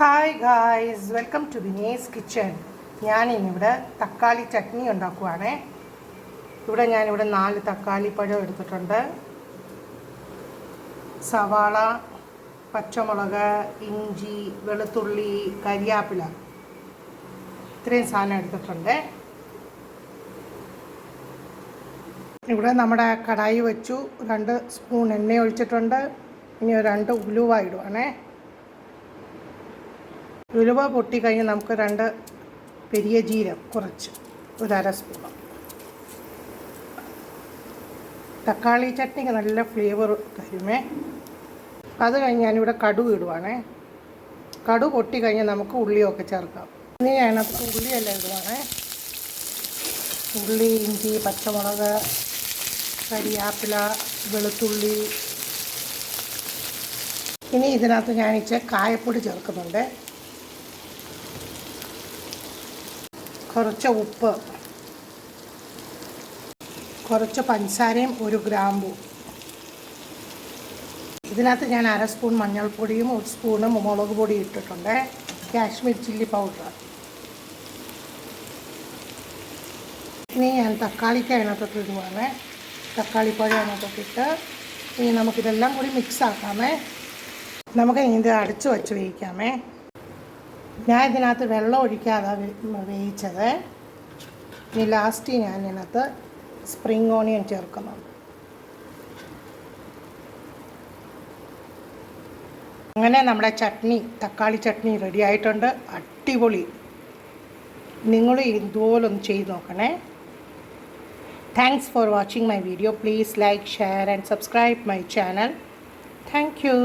Hi guys, welcome to Bini's kitchen. ഞാനിന്നിവിടെ തക്കാളി ചട്നി ഉണ്ടാക്കുവാണേ. ഞാനിവിടെ 4 തക്കാളി പഴം എടുത്തിട്ടുണ്ട്. സവാള, പച്ചമുളക്, ഇഞ്ചി, വെളുത്തുള്ളി, കരിയാപ്പില, ഇത്രയും സാധനം എടുത്തിട്ടുണ്ട്. ഇവിടെ നമ്മുടെ കടായി വെച്ചു, 2 സ്പൂൺ എണ്ണ ഒഴിച്ചിട്ടുണ്ട്. ഇനി 2 ഉലുവ ഇടുവാണേ. ഉലുവ പൊട്ടിക്കഴിഞ്ഞ് നമുക്ക് 2 പെരിയ ജീരം കുറച്ച്, 1/2 സ്പൂൺ. തക്കാളി ചട്നിക്ക് നല്ല ഫ്ലേവർ തരുമേ. അത് കഴിഞ്ഞ് ഞാനിവിടെ കടുക് ഇടുവാണേ. കടുക് പൊട്ടിക്കഴിഞ്ഞ് നമുക്ക് ഉള്ളിയൊക്കെ ചേർക്കാം. ഇനി അതിനകത്ത് ഉള്ളിയെല്ലാം ഇടുവാണേ. ഉള്ളി, ഇഞ്ചി, പച്ചമുളക്, കരിയാപ്പില, വെളുത്തുള്ളി. ഇനി ഇതിനകത്ത് ഞാനിച്ച് കായപ്പൊടി ചേർക്കുന്നുണ്ട്. കുറച്ച് ഉപ്പ്, കുറച്ച് പഞ്ചസാരയും 1 ഗ്രാമ്പൂ. ഇതിനകത്ത് ഞാൻ 1/2 സ്പൂൺ മഞ്ഞൾപ്പൊടിയും 1 സ്പൂണ് മുളക് പൊടി ഇട്ടിട്ടുണ്ട്. Kashmir chilli powder. ഇനി ഞാൻ തക്കാളിക്ക് അതിനകത്തോട്ട് ഇടുവാണ്. തക്കാളിപ്പഴം അതിനകത്തോട്ടിട്ട് ഇനി നമുക്കിതെല്ലാം കൂടി മിക്സ് ആക്കാമേ. നമുക്ക് ഇത് അടച്ചു വെച്ച് വേവിക്കാമേ. ഞാൻ ഇതിനകത്ത് വെള്ളം ഒഴിക്കാതെ വേവിച്ചത്. ഇനി ലാസ്റ്റ് ഞാൻ ഇതിനകത്ത് സ്പ്രിംഗ് ഓണിയൻ ചേർക്കുന്നുണ്ട്. അങ്ങനെ നമ്മുടെ ചട്നി, തക്കാളി ചട്നി റെഡി ആയിട്ടുണ്ട്. അടിപൊളി. നിങ്ങൾ ഇതുപോലൊന്ന് ചെയ്ത് നോക്കണേ. Thanks for watching my video. Please like, share and subscribe my channel. Thank you.